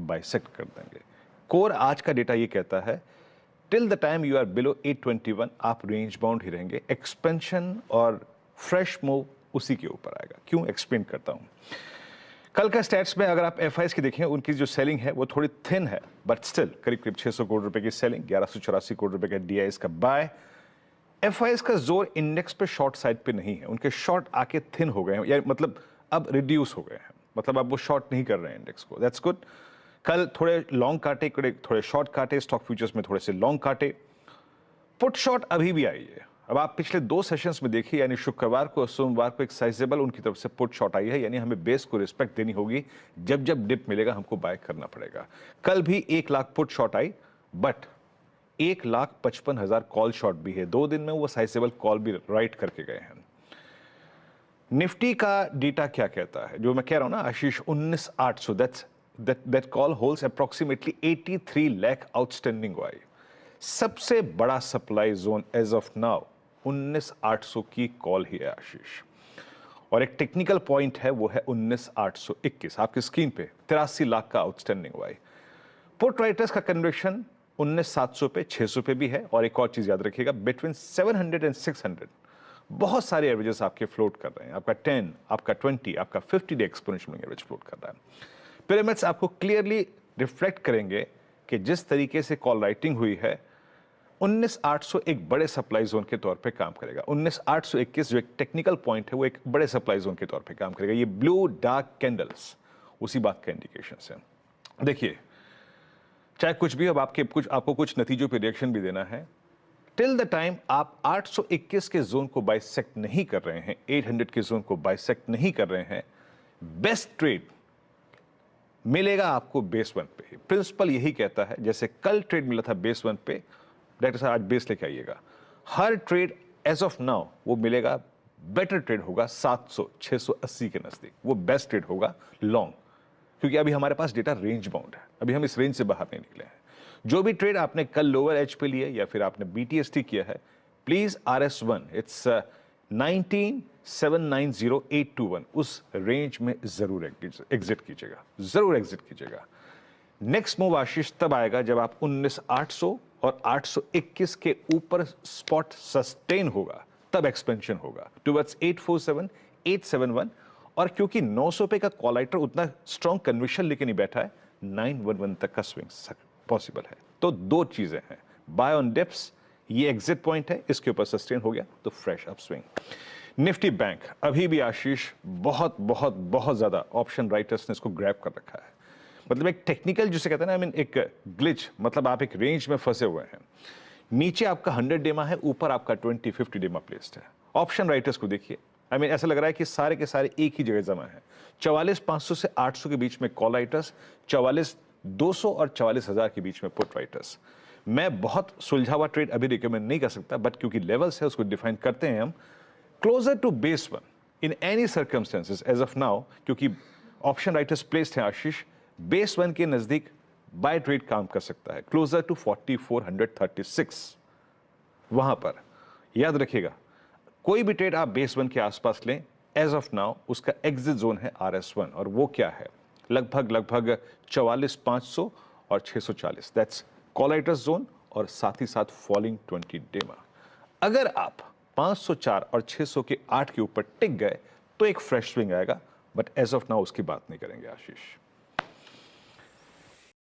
Bisect कर देंगे। Core आज का डेटा ये कहता है till the time you are below 821 आप रेंज बाउंड ही रहेंगे। एक्सपेंशन और फ्रेश मूव उसी के ऊपर आएगा। क्यों, एक्सप्लेन करता हूं। कल का स्टैट्स में अगर आप एफआईएस की देखें, उनकी जो सेलिंग है वो थोड़ी थिन है, बट स्टिल करीब करीब 600 करोड़ रुपए की सेलिंग, 1184 करोड़ रुपए का डीआईएस का बाय। एफआईएस का जोर इंडेक्स पे शॉर्ट साइड पे नहीं है, उनके शॉर्ट आके थिन हो गए हैं, या मतलब अब रिड्यूस हो गए हैं, मतलब अब वो शॉर्ट नहीं कर रहे हैं इंडेक्स को। That's good. कल थोड़े लॉन्ग काटे, थोड़े शॉर्ट काटे, स्टॉक फ्यूचर्स में थोड़े से लॉन्ग काटे। पुट शॉर्ट अभी भी आई है। अब आप पिछले 2 सेशंस में देखिए, यानी शुक्रवार को और सोमवार को एक साइजेबल उनकी तरफ से पुट शॉट आई है, यानी हमें बेस को रिस्पेक्ट देनी होगी। जब जब डिप मिलेगा हमको बाय करना पड़ेगा। कल भी 1 lakh put shot I, but 1,55,000 call shot भी है। 2 दिन में वो साइजेबल कॉल भी राइट करके गए हैं। निफ्टी का डेटा क्या कहता है, जो मैं कह रहा हूं ना Ashish, 19,800, that call holds approximately 83 lakh outstanding OI. सबसे बड़ा supply zone as of now 19,800 की कॉल ही है आशीष। और एक टेक्निकल पॉइंट है, वो है 19,821 आपकी स्क्रीन पे, 83 लाख का आउटस्टैंडिंग वाई। पुट राइटर्स का कन्वर्शन 19,700 पे, 600 पे भी है। और एक और चीज याद रखिएगा, बिटवीन 700 एंड 600 बहुत सारे एवरेजेस आपके फ्लोट कर रहे हैं। आपका 10, आपका 20, आपका 50 डे एक्सपोनेंशियल एवरेज फ्लोट कर रहा है। पिरामिड्स आपको क्लियरली रिफ्लेक्ट करेंगे कि जिस तरीके से कॉल राइटिंग हुई है, 19,800 एक बड़े सप्लाई जोन के तौर पे काम करेगा। 19,821 जो एक टेक्निकल पॉइंट है, वो एक बड़े सप्लाई जोन के तौर पे काम करेगा। ये ब्लू डार्क कैंडल्स उसी बात का इंडिकेशन है। देखिए, चाहे कुछ भी, अब आपको कुछ नतीजों पे रिएक्शन भी देना है। टिल द टाइम आप 821 के जोन को बाइसेक्ट नहीं कर रहे हैं, 800 के जोन को बाइसेक्ट नहीं कर रहे हैं, बेस्ट ट्रेड मिलेगा आपको बेस 1 पे। प्रिंसिपल यही कहता है, जैसे कल ट्रेड मिला था बेस 1 पे, डायरेक्टर साहब आज बेस लेके आइएगा। हर ट्रेड एज ऑफ नाउ वो मिलेगा, बेटर ट्रेड होगा 700 680 के नजदीक, वो बेस्ट ट्रेड होगा लॉन्ग, क्योंकि अभी हमारे पास डेटा रेंज बाउंड है, अभी हम इस रेंज से बाहर नहीं निकले हैं। जो भी ट्रेड आपने कल लोअर एज पे लिए या फिर आपने बीटीएसटी किया है, प्लीज RS1 इट्स 19,790,821 उस रेंज में जरूर एग्जिट कीजिएगा, जरूर एग्जिट कीजिएगा। नेक्स्ट मूव आशीष तब आएगा जब आप 19,800 और 821 के ऊपर स्पॉट सस्टेन होगा, तब एक्सपेंशन होगा टुवर्ड्स 847, 871। और क्योंकि 900 पे का कॉलाइटर उतना स्ट्रॉन्ग कन्विक्शन लेके नहीं बैठा है, 911 तक का स्विंग पॉसिबल है। तो 2 चीजें हैं, बाय ऑन डिप्स, ये एग्जिट पॉइंट है, इसके ऊपर सस्टेन हो गया तो fresh up swing. Nifty bank अभी भी आशीष बहुत बहुत बहुत ज्यादा ऑप्शन राइटर्स ने इसको ग्रैब कर रखा है। मतलब एक टेक्निकल जिसे कहते हैं ना, आई मीन एक ग्लिच, मतलब आप एक रेंज में फंसे हुए हैं। नीचे आपका 100 डेमा है, ऊपर आपका 20-50 डेमा प्लेस्ड है। ऑप्शन राइटर्स को देखिए, आई मीन ऐसा लग रहा है कि सारे के सारे एक ही जगह जमा है। 44,500 से 800 के बीच में कॉल राइटर्स, 44,200 और 44,000 के बीच में पुट राइटर्स। मैं बहुत सुलझा हुआ ट्रेड अभी रिकमेंड नहीं कर सकता, बट क्योंकि लेवल्स है उसको डिफाइन करते हैं हम। Closer to base 1 in any circumstances as of now, क्योंकि ऑप्शन राइटर्स प्लेस्ड हैं आशीष, बेस 1 के नजदीक बाय ट्रेड काम कर सकता है, क्लोजर टू 4436। वहां पर याद रखिएगा, कोई भी ट्रेड आप बेस 1 के आसपास लें, एज ऑफ नाउ उसका एग्जिट जोन है RS1, और वो क्या है, लगभग 44,500 और 640, दैट्स कॉलाइटर्स जोन, और साथ ही साथ फॉलिंग 20 डेमा। अगर आप 504 और 600 के 8 के ऊपर टिक गए तो एक फ्रेश स्विंग आएगा, बट एज ऑफ नाउ उसकी बात नहीं करेंगे आशीष।